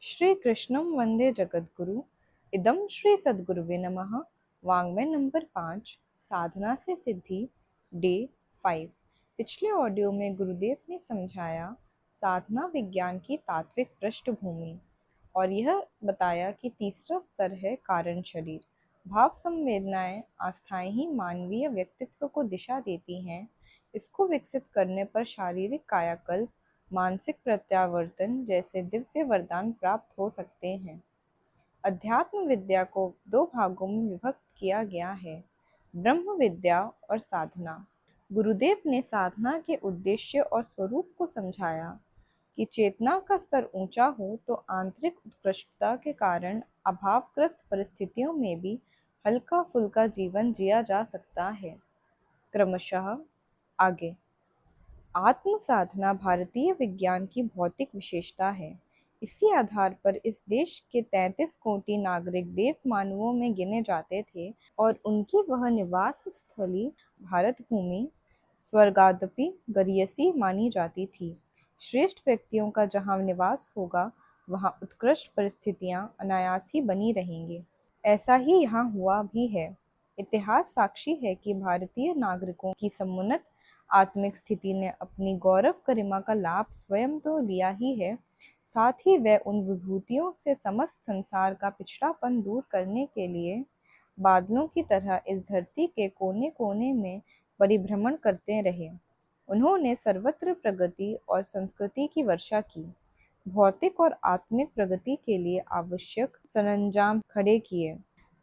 श्री कृष्णम वंदे जगद्गुरु। इदम श्री सद्गुरुवे नमः। वाङ्मय नंबर 5, साधना से सिद्धि, डे 5। पिछले ऑडियो में गुरुदेव ने समझाया साधना विज्ञान की तात्विक पृष्ठभूमि और यह बताया कि तीसरा स्तर है कारण शरीर। भाव संवेदनाएं आस्थाएं ही मानवीय व्यक्तित्व को दिशा देती हैं। इसको विकसित करने पर शारीरिक कायाकल्प, मानसिक प्रत्यावर्तन जैसे दिव्य वरदान प्राप्त हो सकते हैं। अध्यात्म विद्या को दो भागों में विभक्त किया गया है, ब्रह्म विद्या और साधना। गुरुदेव ने साधना के उद्देश्य और स्वरूप को समझाया कि चेतना का स्तर ऊंचा हो तो आंतरिक उत्कृष्टता के कारण अभावग्रस्त परिस्थितियों में भी हल्का फुल्का जीवन जिया जा सकता है। क्रमशः आगे, आत्म साधना भारतीय विज्ञान की भौतिक विशेषता है। इसी आधार पर इस देश के 33 कोटि नागरिक देव मानवों में गिने जाते थे और उनकी वह निवास स्थली भारत भूमि स्वर्गादपि गरीयसी मानी जाती थी। श्रेष्ठ व्यक्तियों का जहाँ निवास होगा वहाँ उत्कृष्ट परिस्थितियाँ अनायास ही बनी रहेंगी। ऐसा ही यहाँ हुआ भी है। इतिहास साक्षी है कि भारतीय नागरिकों की समुन्नत आत्मिक स्थिति ने अपनी गौरव गरिमा का लाभ स्वयं तो लिया ही है, साथ ही वह उन विभूतियों से समस्त संसार का पिछड़ापन दूर करने के लिए बादलों की तरह इस धरती के कोने कोने में परिभ्रमण करते रहे। उन्होंने सर्वत्र प्रगति और संस्कृति की वर्षा की, भौतिक और आत्मिक प्रगति के लिए आवश्यक सरंजाम खड़े किए,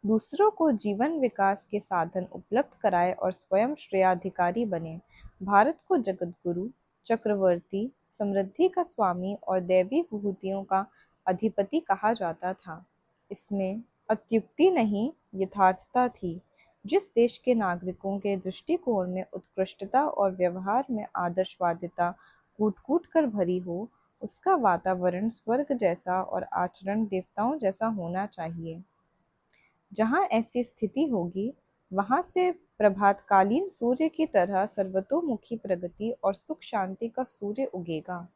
दूसरों को जीवन विकास के साधन उपलब्ध कराए और स्वयं श्रेयाधिकारी बने। भारत को जगद्गुरु, चक्रवर्ती, समृद्धि का स्वामी और दैवी विभूतियों का अधिपति कहा जाता था। इसमें अत्युक्ति नहीं, यथार्थता थी। जिस देश के नागरिकों के दृष्टिकोण में उत्कृष्टता और व्यवहार में आदर्शवादिता कूट कूट कर भरी हो, उसका वातावरण स्वर्ग जैसा और आचरण देवताओं जैसा होना चाहिए। जहाँ ऐसी स्थिति होगी, वहाँ से प्रभातकालीन सूर्य की तरह सर्वतोमुखी प्रगति और सुख शांति का सूर्य उगेगा।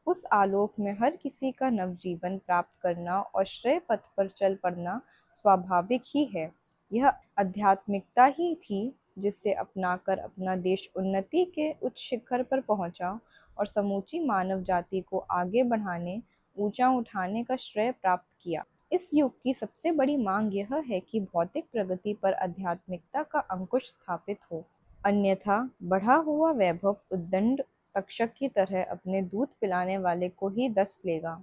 उस आलोक में हर किसी का नवजीवन प्राप्त करना और श्रेय पथ पर चल पड़ना स्वाभाविक ही है। यह आध्यात्मिकता ही थी जिसे अपनाकर अपना देश उन्नति के उच्च शिखर पर पहुंचा और समूची मानव जाति को आगे बढ़ाने, ऊंचा उठाने का श्रेय प्राप्त किया। इस युग की सबसे बड़ी मांग यह है कि भौतिक प्रगति पर आध्यात्मिकता का अंकुश स्थापित हो, अन्यथा बढ़ा हुआ वैभव उद्दंड तक्षक की तरह अपने दूध पिलाने वाले को ही डस लेगा।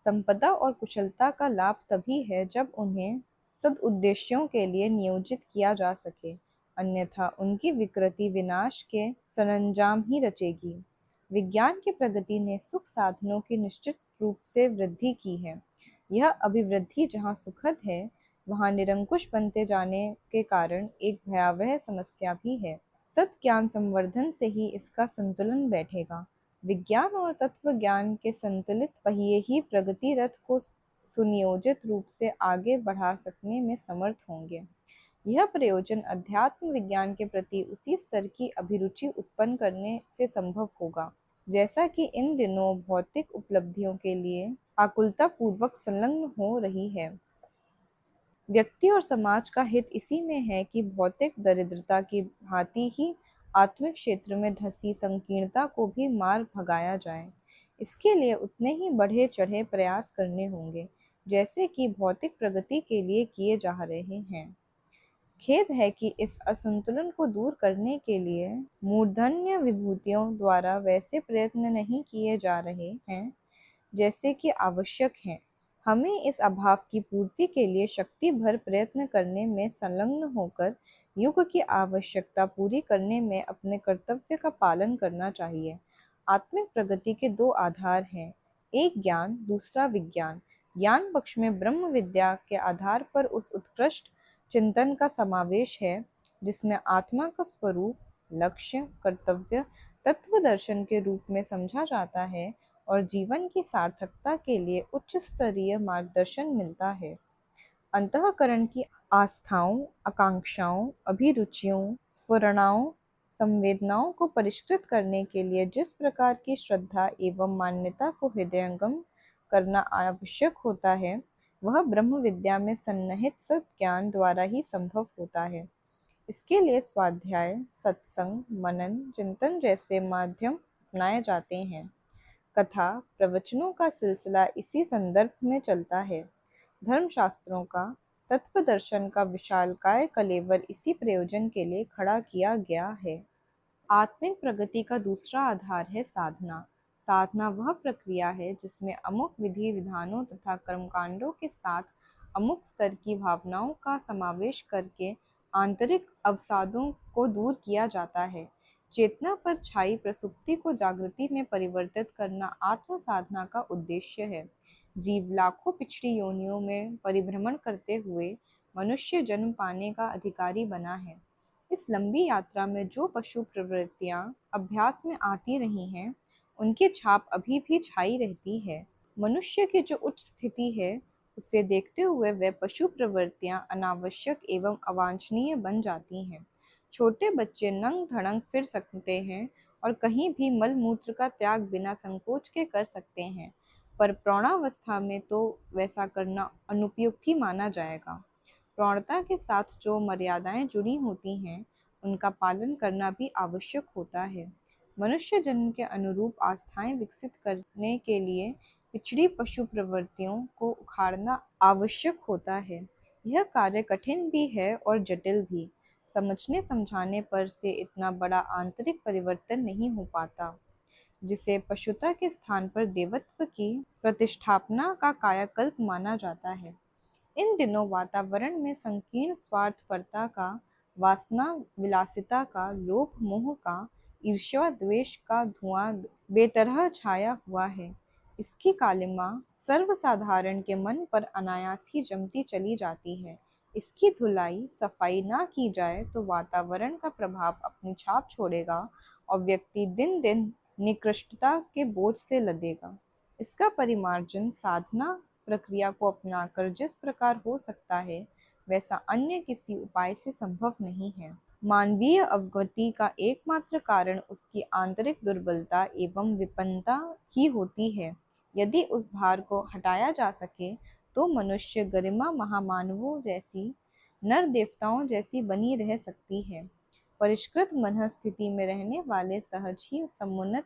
संपदा और कुशलता का लाभ तभी है जब उन्हें सदउद्देश्यों के लिए नियोजित किया जा सके, अन्यथा उनकी विकृति विनाश के सरंजाम ही रचेगी। विज्ञान की प्रगति ने सुख साधनों की निश्चित रूप से वृद्धि की है। यह अभिवृद्धि जहाँ सुखद है, वहाँ निरंकुश बनते जाने के कारण एक भयावह समस्या भी है। सत ज्ञान संवर्धन से ही इसका संतुलन बैठेगा। विज्ञान और तत्व ज्ञान के संतुलित पहिए ही प्रगति रथ को सुनियोजित रूप से आगे बढ़ा सकने में समर्थ होंगे। यह प्रयोजन अध्यात्म विज्ञान के प्रति उसी स्तर की अभिरुचि उत्पन्न करने से संभव होगा, जैसा कि इन दिनों भौतिक उपलब्धियों के लिए आकुलता पूर्वक संलग्न हो रही है। व्यक्ति और समाज का हित इसी में है कि भौतिक दरिद्रता की भांति ही आत्मिक क्षेत्र में धसी संकीर्णता को भी मार भगाया जाए। इसके लिए उतने ही बढ़े चढ़े प्रयास करने होंगे जैसे कि भौतिक प्रगति के लिए किए जा रहे हैं। खेद है कि इस असंतुलन को दूर करने के लिए मूर्धन्य विभूतियों द्वारा वैसे प्रयत्न नहीं किए जा रहे हैं जैसे कि आवश्यक हैं। हमें इस अभाव की पूर्ति के लिए शक्ति भर प्रयत्न करने में संलग्न होकर युग की आवश्यकता पूरी करने में अपने कर्तव्य का पालन करना चाहिए। आत्मिक प्रगति के दो आधार हैं, एक ज्ञान, दूसरा विज्ञान। ज्ञान पक्ष में ब्रह्म विद्या के आधार पर उस उत्कृष्ट चिंतन का समावेश है जिसमें आत्मा का स्वरूप, लक्ष्य, कर्तव्य तत्व दर्शन के रूप में समझा जाता है और जीवन की सार्थकता के लिए उच्च स्तरीय मार्गदर्शन मिलता है। अंतःकरण की आस्थाओं, आकांक्षाओं, अभिरुचियों, स्फुरणाओं, संवेदनाओं को परिष्कृत करने के लिए जिस प्रकार की श्रद्धा एवं मान्यता को हृदयंगम करना आवश्यक होता है, वह ब्रह्म विद्या में सन्निहित सत ज्ञान द्वारा ही संभव होता है। इसके लिए स्वाध्याय, सत्संग, मनन, चिंतन जैसे माध्यम अपनाए जाते हैं। कथा प्रवचनों का सिलसिला इसी संदर्भ में चलता है। धर्मशास्त्रों का, तत्व दर्शन का विशालकाय कलेवर इसी प्रयोजन के लिए खड़ा किया गया है। आत्मिक प्रगति का दूसरा आधार है साधना। साधना वह प्रक्रिया है जिसमें अमुक विधि विधानों तथा कर्मकांडों के साथ अमुक स्तर की भावनाओं का समावेश करके आंतरिक अवसादों को दूर किया जाता है। चेतना पर छाई प्रसुप्ति को जागृति में परिवर्तित करना आत्म साधना का उद्देश्य है। जीव लाखों पिछड़ी योनियों में परिभ्रमण करते हुए मनुष्य जन्म पाने का अधिकारी बना है। इस लंबी यात्रा में जो पशु प्रवृत्तियां अभ्यास में आती रही हैं, उनकी छाप अभी भी छाई रहती है। मनुष्य की जो उच्च स्थिति है, उसे देखते हुए वे पशु प्रवृत्तियां अनावश्यक एवं अवांछनीय बन जाती हैं। छोटे बच्चे नंग धड़ंग फिर सकते हैं और कहीं भी मल मूत्र का त्याग बिना संकोच के कर सकते हैं, पर प्रौढ़ावस्था में तो वैसा करना अनुपयुक्त ही माना जाएगा। प्रौढ़ता के साथ जो मर्यादाएं जुड़ी होती हैं, उनका पालन करना भी आवश्यक होता है। मनुष्य जन्म के अनुरूप आस्थाएं विकसित करने के लिए पिछड़ी पशु प्रवृत्तियों को उखाड़ना आवश्यक होता है। यह कार्य कठिन भी है और जटिल भी। समझने समझाने पर से इतना बड़ा आंतरिक परिवर्तन नहीं हो पाता, जिसे पशुता के स्थान पर देवत्व की प्रतिष्ठापना का कायाकल्प माना जाता है। इन दिनों वातावरण में संकीर्ण स्वार्थपरता का, वासना विलासिता का, लोभ मोह का, ईर्ष्या द्वेष का धुआं बेतरह छाया हुआ है। इसकी कालिमा सर्वसाधारण के मन पर अनायास ही जमती चली जाती है। इसकी धुलाई सफाई ना की जाए तो वातावरण का प्रभाव अपनी छाप छोड़ेगा और व्यक्ति दिन दिन निकृष्टता के बोझ से लदेगा। इसका परिमार्जन साधना प्रक्रिया को अपनाकर जिस प्रकार हो सकता है, वैसा अन्य किसी उपाय से संभव नहीं है। मानवीय अवगति का एकमात्र कारण उसकी आंतरिक दुर्बलता एवं विपन्नता ही होती है। यदि उस भार को हटाया जा सके तो मनुष्य गरिमा महामानवों जैसी, नर देवताओं जैसी बनी रह सकती है। परिष्कृत मन स्थिति में रहने वाले सहज ही समुन्नत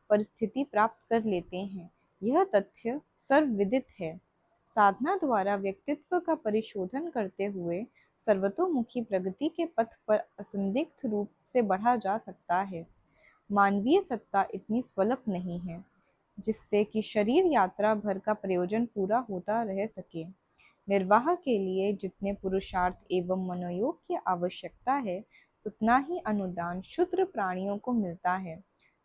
परिस्थिति प्राप्त कर लेते हैं। यह तथ्य सर्वविदित है। साधना द्वारा व्यक्तित्व का परिशोधन करते हुए सर्वतोमुखी प्रगति के पथ पर असंदिग्ध रूप से बढ़ा जा सकता है। मानवीय सत्ता इतनी स्वल्प नहीं है जिससे कि शरीर यात्रा भर का प्रयोजन पूरा होता रह सके। निर्वाह के लिए जितने पुरुषार्थ एवं मनोयोग की आवश्यकता है, उतना ही अनुदान क्षुद्र प्राणियों को मिलता है,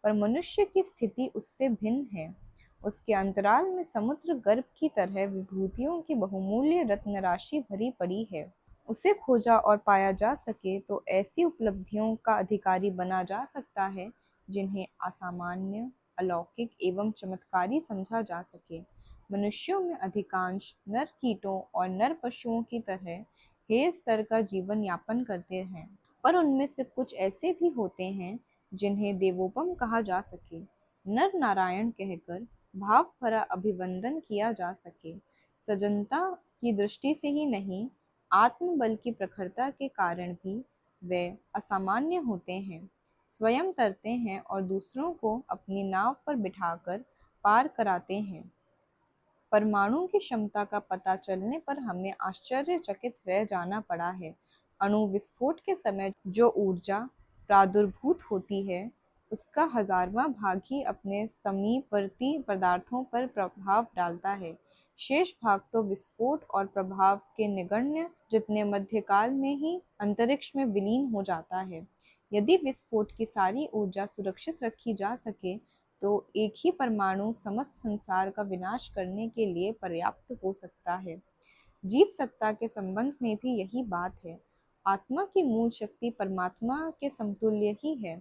पर मनुष्य की स्थिति उससे भिन्न है। उसके अंतराल में समुद्र गर्भ की तरह विभूतियों की बहुमूल्य रत्न राशि भरी पड़ी है। उसे खोजा और पाया जा सके तो ऐसी उपलब्धियों का अधिकारी बना जा सकता है जिन्हें असामान्य, अलौकिक एवं चमत्कारी समझा जा सके। मनुष्यों में अधिकांश नर कीटों और नर पशुओं की तरह हे स्तर का जीवन यापन करते हैं, पर उनमें से कुछ ऐसे भी होते हैं जिन्हें देवोपम कहा जा सके, नर नारायण कहकर भाव भरा अभिवंदन किया जा सके। सजनता की दृष्टि से ही नहीं, आत्मबल की प्रखरता के कारण भी वे असामान्य होते हैं। स्वयं तरते हैं और दूसरों को अपनी नाव पर बिठाकर पार कराते हैं। परमाणु की क्षमता का पता चलने पर हमें आश्चर्यचकित रह जाना पड़ा है। अणु विस्फोट के समय जो ऊर्जा प्रादुर्भूत होती है, उसका 1000वां भाग ही अपने समीपवर्ती पदार्थों पर प्रभाव डालता है। शेष भाग तो विस्फोट और प्रभाव के नगण्य जितने मध्यकाल में ही अंतरिक्ष में विलीन हो जाता है। यदि विस्फोट की सारी ऊर्जा सुरक्षित रखी जा सके तो एक ही परमाणु समस्त संसार का विनाश करने के लिए पर्याप्त हो सकता है। जीव सत्ता के संबंध में भी यही बात है। आत्मा की मूल शक्ति परमात्मा के समतुल्य ही है।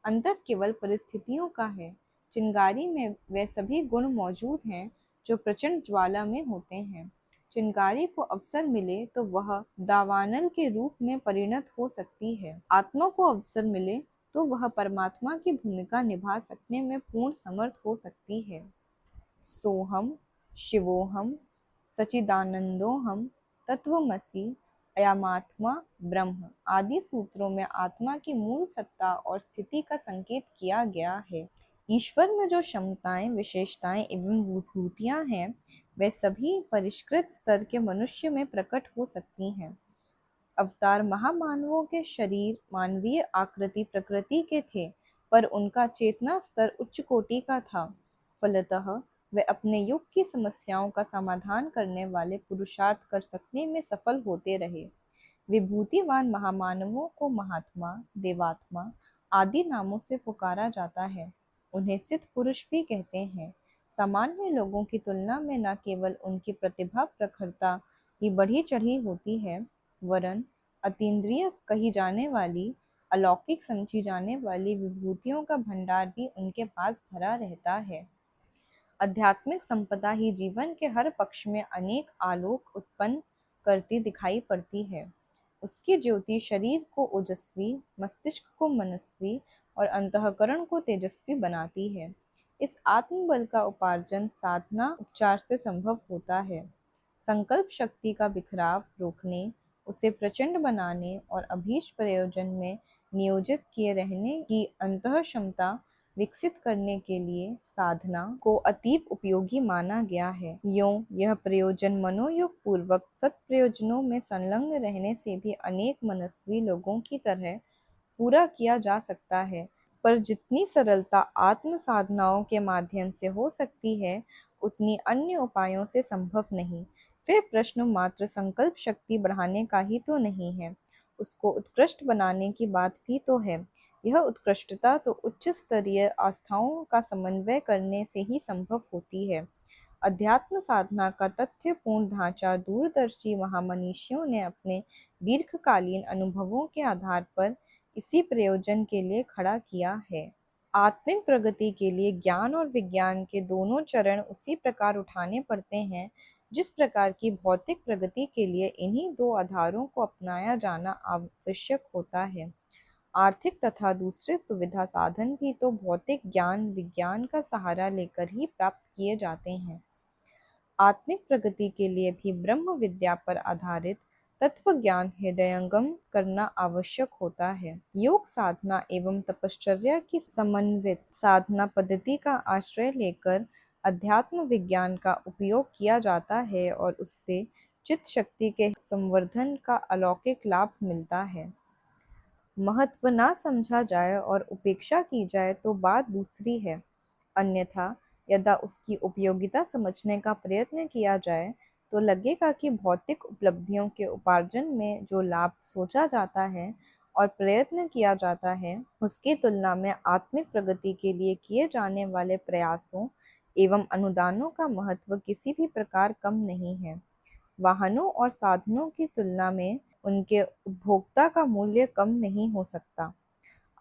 अंतर केवल परिस्थितियों का है। चिंगारी में वे सभी गुण मौजूद हैं जो प्रचंड ज्वाला में होते हैं। चिंगारी को अवसर मिले तो वह दावानल के रूप में परिणत हो सकती है। आत्मा को अवसर मिले तो वह परमात्मा की भूमिका निभा सकने में पूर्ण समर्थ हो सकती है। सोहम शिवोहम सचिदानंदोहम तत्वमसि अयमात्मा ब्रह्म आदि सूत्रों में आत्मा की मूल सत्ता और स्थिति का संकेत किया गया है। ईश्वर में जो क्षमताएं, विशेषताएं एवं विभूतियां हैं, वे सभी परिष्कृत स्तर के मनुष्य में प्रकट हो सकती हैं। अवतार महामानवों के शरीर मानवीय आकृति प्रकृति के थे, पर उनका चेतना स्तर उच्च कोटि का था। फलतः वे अपने युग की समस्याओं का समाधान करने वाले पुरुषार्थ कर सकने में सफल होते रहे। विभूतिवान महामानवों को महात्मा, देवात्मा आदि नामों से पुकारा जाता है। उन्हें सिद्ध पुरुष भी कहते हैं। सामान्य लोगों की तुलना में न केवल उनकी प्रतिभा प्रखरता ही बढ़ी चढ़ी होती है, वरन अतीन्द्रिय कही जाने वाली, अलौकिक समझी जाने वाली विभूतियों का भंडार भी उनके पास भरा रहता है। आध्यात्मिक संपदा ही जीवन के हर पक्ष में अनेक आलोक उत्पन्न करती दिखाई पड़ती है। उसकी ज्योति शरीर को ओजस्वी, मस्तिष्क को मनस्वी और अंतःकरण को तेजस्वी बनाती है। इस आत्मबल का उपार्जन साधना उपचार से संभव होता है। संकल्प शक्ति का बिखराव रोकने, उसे प्रचंड बनाने और अभीष्ट प्रयोजन में नियोजित किए रहने की अंतः क्षमता विकसित करने के लिए साधना को अतीव उपयोगी माना गया है। यों यह प्रयोजन मनोयोग पूर्वक सत प्रयोजनों में संलग्न रहने से भी अनेक मनस्वी लोगों की तरह पूरा किया जा सकता है, पर जितनी सरलता आत्म साधनाओं के माध्यम से हो सकती है, उतनी अन्य उपायों से संभव नहीं। फिर प्रश्न मात्र संकल्प शक्ति बढ़ाने का ही तो नहीं है, उसको उत्कृष्ट बनाने की बात भी तो है। यह उत्कृष्टता तो उच्च स्तरीय आस्थाओं का समन्वय करने से ही संभव होती है। अध्यात्म साधना का तथ्यपूर्ण ढांचा दूरदर्शी महामनीषियों ने अपने दीर्घकालीन अनुभवों के आधार पर इसी प्रयोजन के लिए खड़ा किया है। आत्मिक प्रगति के लिए ज्ञान और विज्ञान के दोनों चरण उसी प्रकार उठाने पड़ते हैं, जिस प्रकार की भौतिक प्रगति के लिए इन्हीं दो आधारों को अपनाया जाना आवश्यक होता है। आर्थिक तथा दूसरे सुविधा साधन भी तो भौतिक ज्ञान विज्ञान का सहारा लेकर ही प्राप्त किए जाते हैं। आत्मिक प्रगति के लिए भी ब्रह्म विद्या पर आधारित तत्व ज्ञान हृदयंगम करना आवश्यक होता है। योग साधना एवं तपश्चर्या की समन्वित साधना पद्धति का आश्रय लेकर अध्यात्म विज्ञान का उपयोग किया जाता है और उससे चित्त शक्ति के संवर्धन का अलौकिक लाभ मिलता है। महत्व ना समझा जाए और उपेक्षा की जाए तो बात दूसरी है, अन्यथा यदा उसकी उपयोगिता समझने का प्रयत्न किया जाए तो लगेगा कि भौतिक उपलब्धियों के उपार्जन में जो लाभ सोचा जाता है और प्रयत्न किया जाता है, उसकी तुलना में आत्मिक प्रगति के लिए किए जाने वाले प्रयासों एवं अनुदानों का महत्व किसी भी प्रकार कम नहीं है। वाहनों और साधनों की तुलना में उनके उपभोक्ता का मूल्य कम नहीं हो सकता।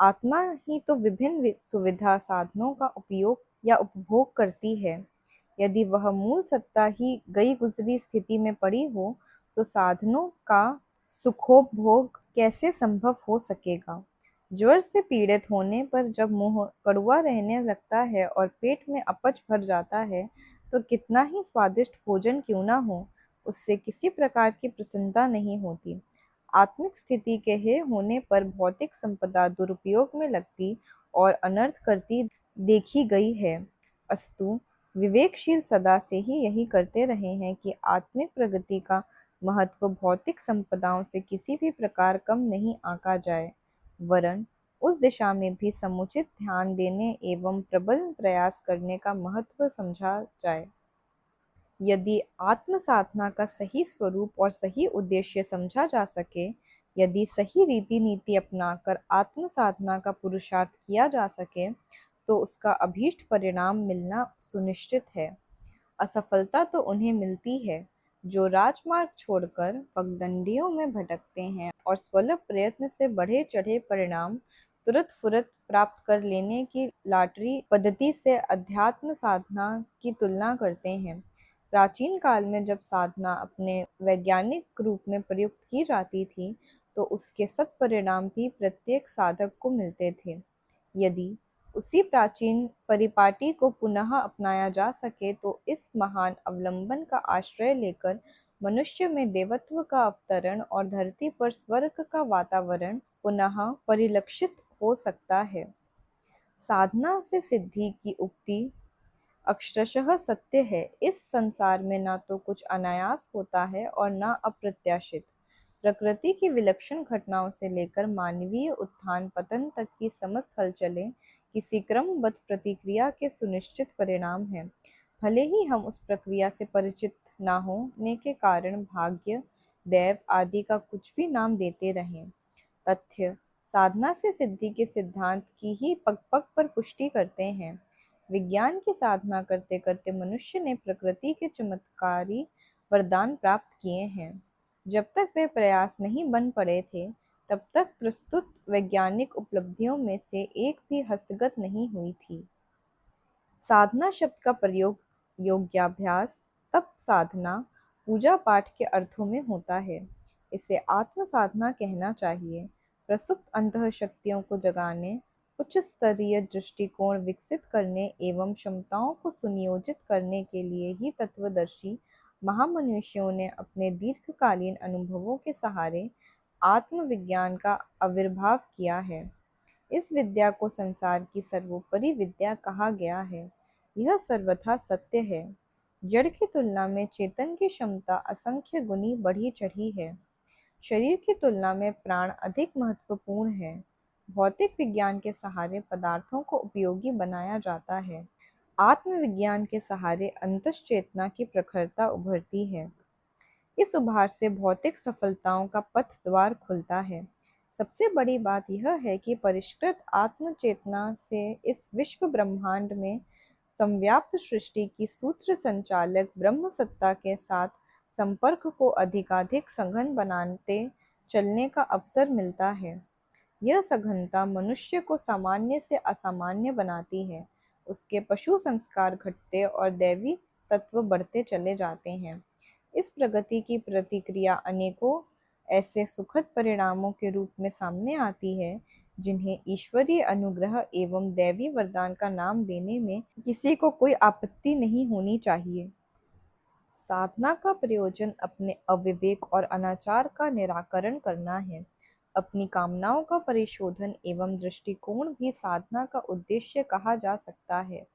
आत्मा ही तो विभिन्न सुविधा साधनों का उपयोग या उपभोग करती है। यदि वह मूल सत्ता ही गई गुजरी स्थिति में पड़ी हो, तो साधनों का सुखोपभोग कैसे संभव हो सकेगा। ज्वर से पीड़ित होने पर जब मुंह कड़वा रहने लगता है और पेट में अपच भर जाता है, तो कितना ही स्वादिष्ट भोजन क्यों ना हो, उससे किसी प्रकार की प्रसन्नता नहीं होती। आत्मिक स्थिति के हे होने पर भौतिक संपदा दुरुपयोग में लगती और अनर्थ करती देखी गई है। अस्तु विवेकशील सदा से ही यही करते रहे हैं कि आत्मिक प्रगति का महत्व भौतिक संपदाओं से किसी भी प्रकार कम नहीं आंका जाए, वरन उस दिशा में भी समुचित ध्यान देने एवं प्रबल प्रयास करने का महत्व समझा जाए। यदि आत्म साधना का सही स्वरूप और सही उद्देश्य समझा जा सके, यदि सही रीति नीति अपनाकर आत्म साधना का पुरुषार्थ किया जा सके, तो उसका अभीष्ट परिणाम मिलना सुनिश्चित है। असफलता तो उन्हें मिलती है जो राजमार्ग छोड़कर पगडंडियों में भटकते हैं और स्वल्प प्रयत्न से बढ़े चढ़े परिणाम तुरंत फुरत प्राप्त कर लेने की लॉटरी पद्धति से अध्यात्म साधना की तुलना करते हैं। प्राचीन काल में जब साधना अपने वैज्ञानिक रूप में प्रयुक्त की जाती थी, तो उसके सत्परिणाम भी प्रत्येक साधक को मिलते थे। यदि उसी प्राचीन परिपाटी को पुनः अपनाया जा सके तो इस महान अवलंबन का आश्रय लेकर मनुष्य में देवत्व का अवतरण और धरती पर स्वर्ग का वातावरण पुनः परिलक्षित हो सकता है। साधना से सिद्धि की उक्ति अक्षरशः सत्य है। इस संसार में ना तो कुछ अनायास होता है और ना अप्रत्याशित। प्रकृति की विलक्षण घटनाओं से लेकर मानवीय उत्थान पतन तक की समस्त हलचलें किसी क्रमबद्ध प्रतिक्रिया के सुनिश्चित परिणाम हैं। भले ही हम उस प्रक्रिया से परिचित ना होने के कारण भाग्य, दैव आदि का कुछ भी नाम देते रहें। तथ्य साधना से सिद्धि के सिद्धांत की ही पग पग पर पुष्टि करते हैं। विज्ञान की साधना करते करते मनुष्य ने प्रकृति के चमत्कारी वरदान प्राप्त किए हैं। जब तक वे प्रयास नहीं बन पड़े थे, तब तक प्रस्तुत वैज्ञानिक उपलब्धियों में से एक भी हस्तगत नहीं हुई थी। साधना शब्द का प्रयोग योग्याभ्यास, तप साधना, पूजा पाठ के अर्थों में होता है। इसे आत्म साधना कहना चाहिए। प्रसुप्त अंतः शक्तियों को जगाने, उच्च स्तरीय दृष्टिकोण विकसित करने एवं क्षमताओं को सुनियोजित करने के लिए ही तत्वदर्शी महामनुष्यों ने अपने दीर्घकालीन अनुभवों के सहारे आत्मविज्ञान का आविर्भाव किया है। इस विद्या को संसार की सर्वोपरि विद्या कहा गया है। यह सर्वथा सत्य है। जड़ की तुलना में चेतन की क्षमता असंख्य गुनी बढ़ी चढ़ी है। शरीर की तुलना में प्राण अधिक महत्वपूर्ण है। भौतिक विज्ञान के सहारे पदार्थों को उपयोगी बनाया जाता है। आत्मविज्ञान के सहारे अंतश्चेतना की प्रखरता उभरती है। इस उभार से भौतिक सफलताओं का पथ द्वार खुलता है। सबसे बड़ी बात यह है कि परिष्कृत आत्म चेतना से इस विश्व ब्रह्मांड में संव्याप्त सृष्टि की सूत्र संचालक ब्रह्म सत्ता के साथ संपर्क को अधिकाधिक सघन बनाते चलने का अवसर मिलता है। यह सघनता मनुष्य को सामान्य से असामान्य बनाती है। उसके पशु संस्कार घटते और दैवी तत्व बढ़ते चले जाते हैं। इस प्रगति की प्रतिक्रिया अनेकों ऐसे सुखद परिणामों के रूप में सामने आती है जिन्हें ईश्वरीय अनुग्रह एवं दैवी वरदान का नाम देने में किसी को कोई आपत्ति नहीं होनी चाहिए। साधना का प्रयोजन अपने अविवेक और अनाचार का निराकरण करना है। अपनी कामनाओं का परिशोधन एवं दृष्टिकोण भी साधना का उद्देश्य कहा जा सकता है।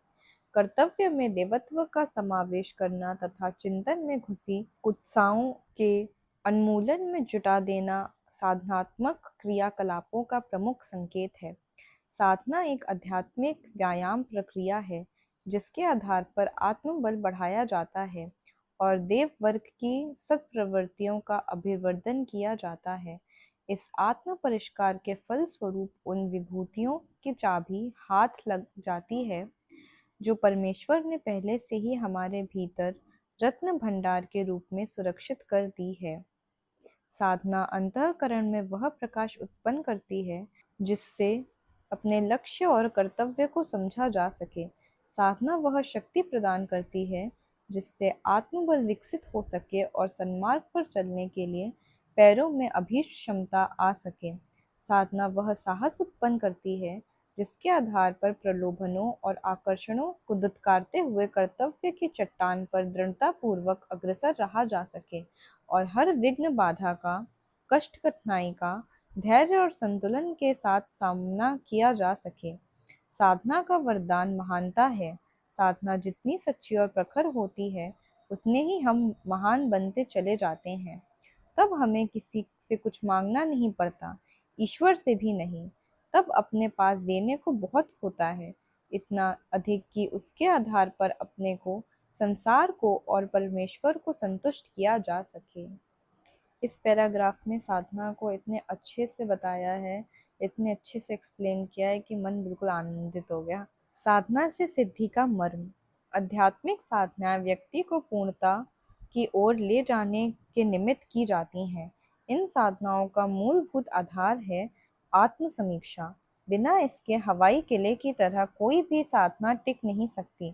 कर्तव्य में देवत्व का समावेश करना तथा चिंतन में घुसी कुत्साओं के उन्मूलन में जुटा देना साधनात्मक क्रियाकलापों का प्रमुख संकेत है। साधना एक आध्यात्मिक व्यायाम प्रक्रिया है जिसके आधार पर आत्मबल बढ़ाया जाता है और देव वर्ग की सत्प्रवृत्तियों का अभिवर्धन किया जाता है। इस आत्म परिष्कार के फल स्वरूप उन विभूतियों की चाबी हाथ लग जाती है जो परमेश्वर ने पहले से ही हमारे भीतर रत्न भंडार के रूप में सुरक्षित कर दी है। साधना अंतःकरण में वह प्रकाश उत्पन्न करती है जिससे अपने लक्ष्य और कर्तव्य को समझा जा सके। साधना वह शक्ति प्रदान करती है जिससे आत्मबल विकसित हो सके और सन्मार्ग पर चलने के लिए पैरों में अभीष्ट क्षमता आ सके। साधना वह साहस उत्पन्न करती है जिसके आधार पर प्रलोभनों और आकर्षणों को दुत्कारते हुए कर्तव्य की चट्टान पर दृढ़तापूर्वक अग्रसर रहा जा सके और हर विघ्न बाधा का, कष्ट कठिनाई का धैर्य और संतुलन के साथ सामना किया जा सके। साधना का वरदान महानता है। साधना जितनी सच्ची और प्रखर होती है, उतने ही हम महान बनते चले जाते हैं। तब हमें किसी से कुछ मांगना नहीं पड़ता, ईश्वर से भी नहीं। तब अपने पास देने को बहुत होता है, इतना अधिक कि उसके आधार पर अपने को, संसार को और परमेश्वर को संतुष्ट किया जा सके। इस पैराग्राफ में साधना को इतने अच्छे से बताया है, इतने अच्छे से एक्सप्लेन किया है कि मन बिल्कुल आनंदित हो गया। साधना से सिद्धि का मर्म। आध्यात्मिक साधनाएं व्यक्ति को पूर्णता की ओर ले जाने के निमित्त की जाती हैं। इन साधनाओं का मूलभूत आधार है आत्म समीक्षा। बिना इसके हवाई किले की तरह कोई भी साधना टिक नहीं सकती।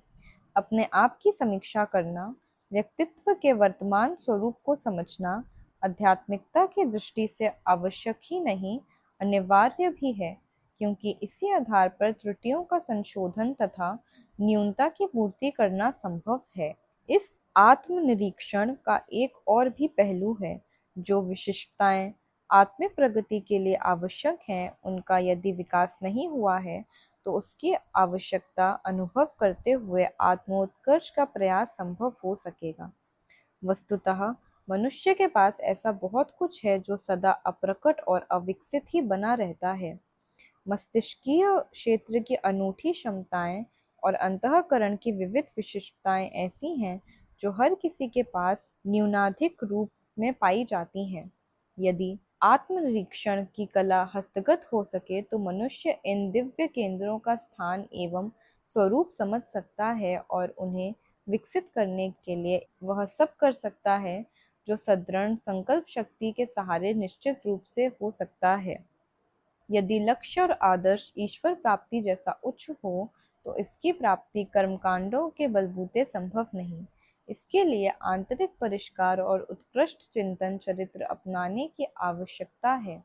अपने आप की समीक्षा करना, व्यक्तित्व के वर्तमान स्वरूप को समझना आध्यात्मिकता की दृष्टि से आवश्यक ही नहीं, अनिवार्य भी है, क्योंकि इसी आधार पर त्रुटियों का संशोधन तथा न्यूनता की पूर्ति करना संभव है। इस आत्मनिरीक्षण का एक और भी पहलू है, जो विशिष्टताएं आत्मिक प्रगति के लिए आवश्यक हैं, उनका यदि विकास नहीं हुआ है तो उसकी आवश्यकता अनुभव करते हुए आत्मोत्कर्ष का प्रयास संभव हो सकेगा। वस्तुतः मनुष्य के पास ऐसा बहुत कुछ है जो सदा अप्रकट और अविकसित ही बना रहता है। मस्तिष्कीय क्षेत्र की अनूठी क्षमताएं और अंतःकरण की विविध विशिष्टताएं ऐसी हैं जो हर किसी के पास न्यूनाधिक रूप में पाई जाती हैं। यदि आत्मनिरीक्षण की कला हस्तगत हो सके तो मनुष्य इन दिव्य केंद्रों का स्थान एवं स्वरूप समझ सकता है और उन्हें विकसित करने के लिए वह सब कर सकता है जो सदृढ़ संकल्प शक्ति के सहारे निश्चित रूप से हो सकता है। यदि लक्ष्य और आदर्श ईश्वर प्राप्ति जैसा उच्च हो तो इसकी प्राप्ति कर्मकांडों के बलबूते संभव नहीं। इसके लिए आंतरिक परिष्कार और उत्कृष्ट चिंतन चरित्र अपनाने की आवश्यकता है।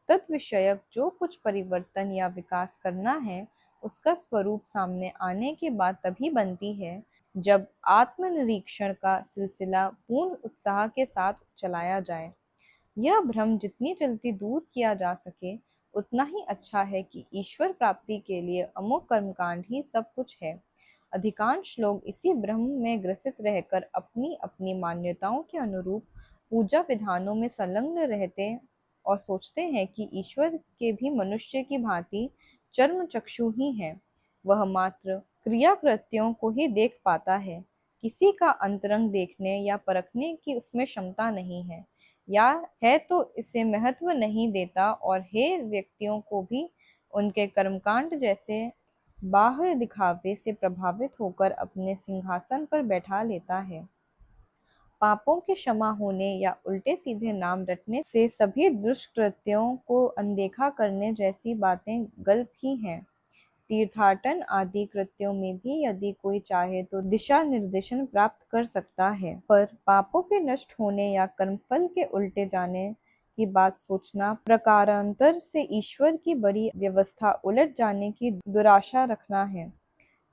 तत्विषयक जो कुछ परिवर्तन या विकास करना है उसका स्वरूप सामने आने की बात तभी बनती है जब आत्मनिरीक्षण का सिलसिला पूर्ण उत्साह के साथ चलाया जाए। यह भ्रम जितनी जल्दी दूर किया जा सके उतना ही अच्छा है कि ईश्वर प्राप्ति के लिए अमुक कर्मकांड ही सब कुछ है। अधिकांश लोग इसी भ्रम में ग्रसित रहकर अपनी अपनी मान्यताओं के अनुरूप पूजा विधानों में संलग्न रहते और सोचते हैं कि ईश्वर के भी मनुष्य की भांति चर्म चक्षु ही हैं। वह मात्र क्रियाकृत्यों को ही देख पाता है, किसी का अंतरंग देखने या परखने की उसमें क्षमता नहीं है, या है तो इसे महत्व नहीं देता और हे व्यक्तियों को भी उनके कर्मकांड जैसे बाह्य दिखावे से प्रभावित होकर अपने सिंहासन पर बैठा लेता है। पापों के क्षमा होने या उल्टे सीधे नाम रटने से सभी दुष्कृत्यों को अनदेखा करने जैसी बातें गल्प ही हैं। तीर्थाटन आदि कृत्यों में भी यदि कोई चाहे तो दिशा निर्देशन प्राप्त कर सकता है, पर पापों के नष्ट होने या कर्मफल के उल्टे जाने की बात सोचना प्रकारांतर से ईश्वर की बड़ी व्यवस्था उलट जाने की दुराशा रखना है।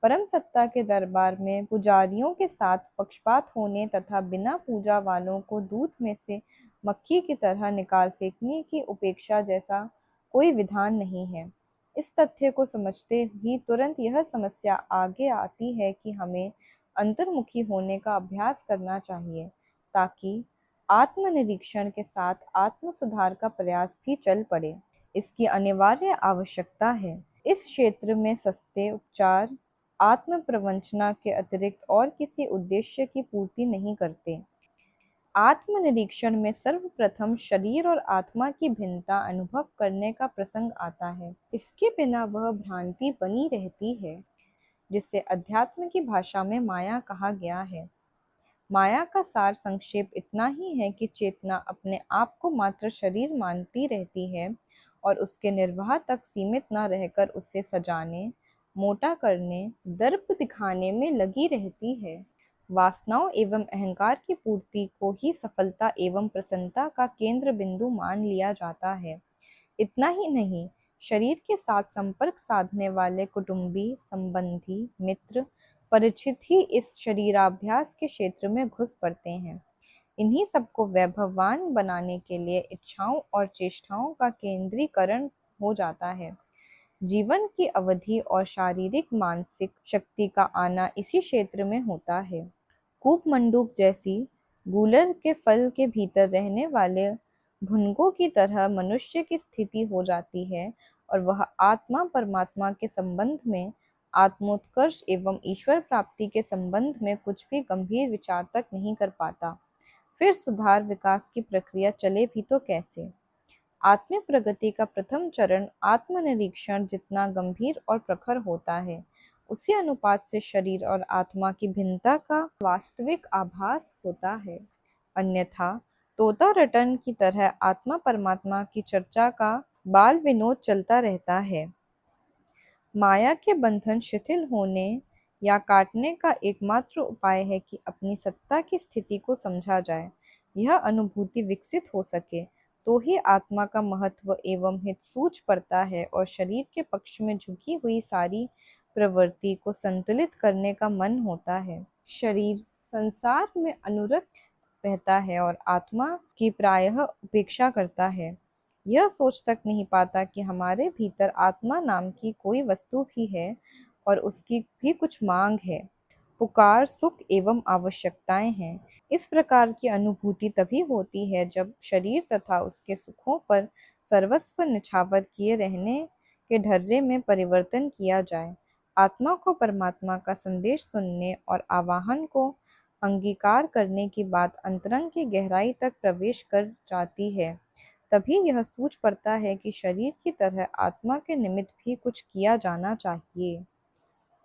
परम सत्ता के दरबार में पुजारियों के साथ पक्षपात होने तथा बिना पूजा वालों को दूध में से मक्खी की तरह निकाल फेंकने की उपेक्षा जैसा कोई विधान नहीं है। इस तथ्य को समझते ही तुरंत यह समस्या आगे आती है कि हमें अंतर्मुखी होने का अभ्यास करना चाहिए, ताकि आत्मनिरीक्षण के साथ आत्म सुधार का प्रयास भी चल पड़े। इसकी अनिवार्य आवश्यकता है। इस क्षेत्र में सस्ते उपचार आत्म प्रवंचना के अतिरिक्त और किसी उद्देश्य की पूर्ति नहीं करते। आत्मनिरीक्षण में सर्वप्रथम शरीर और आत्मा की भिन्नता अनुभव करने का प्रसंग आता है। इसके बिना वह भ्रांति बनी रहती है जिसे अध्यात्म की भाषा में माया कहा गया है। माया का सार संक्षेप इतना ही है कि चेतना अपने आप को मात्र शरीर मानती रहती है और उसके निर्वाह तक सीमित न रहकर उसे सजाने, मोटा करने, दर्प दिखाने में लगी रहती है। वासनाओं एवं अहंकार की पूर्ति को ही सफलता एवं प्रसन्नता का केंद्र बिंदु मान लिया जाता है। इतना ही नहीं, शरीर के साथ संपर्क साधने वाले कुटुंबी, संबंधी, मित्र, परिचित ही इस शरीराभ्यास के क्षेत्र में घुस पड़ते हैं। इन्हीं सबको वैभववान बनाने के लिए इच्छाओं और चेष्टाओं का केंद्रीकरण हो जाता है। जीवन की अवधि और शारीरिक मानसिक शक्ति का आना इसी क्षेत्र में होता है। कूप मंडूक जैसी गूलर के फल के भीतर रहने वाले भुनकों की तरह मनुष्य की स्थिति हो जाती है और वह आत्मा परमात्मा के संबंध में, आत्मोत्कर्ष एवं ईश्वर प्राप्ति के संबंध में कुछ भी गंभीर विचार तक नहीं कर पाता। फिर सुधार विकास की प्रक्रिया चले भी तो कैसे। आत्मिक प्रगति का प्रथम चरण आत्मनिरीक्षण जितना गंभीर और प्रखर होता है, उसी अनुपात से शरीर और आत्मा की भिन्नता का वास्तविक आभास होता है। अन्यथा तोता रटन की तरह आत्मा परमात्मा की चर्चा का बाल विनोद चलता रहता है। माया के बंधन शिथिल होने या काटने का एकमात्र उपाय है कि अपनी सत्ता की स्थिति को समझा जाए, यह अनुभूति विकसित हो सके। तो ही आत्मा का महत्व एवं हित सूझ पड़ता है और शरीर के पक्ष में झुकी हुई सारी प्रवृत्ति को संतुलित करने का मन होता है। शरीर संसार में अनुरक्त रहता है और आत्मा की प्रायः उपेक्षा करता है। यह सोच तक नहीं पाता कि हमारे भीतर आत्मा नाम की कोई वस्तु भी है और उसकी भी कुछ मांग है, पुकार, सुख एवं आवश्यकताएं हैं। इस प्रकार की अनुभूति तभी होती है जब शरीर तथा उसके सुखों पर सर्वस्व निछावर किए रहने के ढर्रे में परिवर्तन किया जाए। आत्मा को परमात्मा का संदेश सुनने और आवाहन को अंगीकार करने की बात अंतरंग की गहराई तक प्रवेश कर जाती है। तभी यह सूझ पड़ता है कि शरीर की तरह आत्मा के निमित्त भी कुछ किया जाना चाहिए।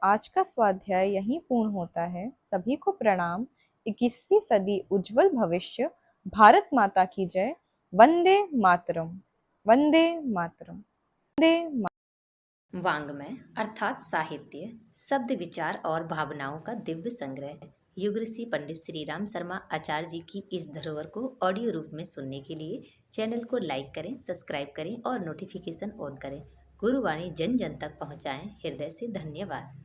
आज का स्वाध्याय यहीं पूर्ण होता है। सभी को प्रणाम। 21वीं सदी उज्जवल भविष्य। भारत माता की जय। वंदे मातरम। वंदे मातरम। वंदे वाङ्मय अर्थात साहित्य, शब्द, विचार और भावनाओं का दिव्य संग्रह। युग ऋषि पंडित श्री राम शर्मा आचार्य जी की इस धरोहर को ऑडियो रूप में सुनने के लिए चैनल को लाइक करें, सब्सक्राइब करें और नोटिफिकेशन ऑन करें। गुरुवाणी जन जन तक पहुँचाएं। हृदय से धन्यवाद।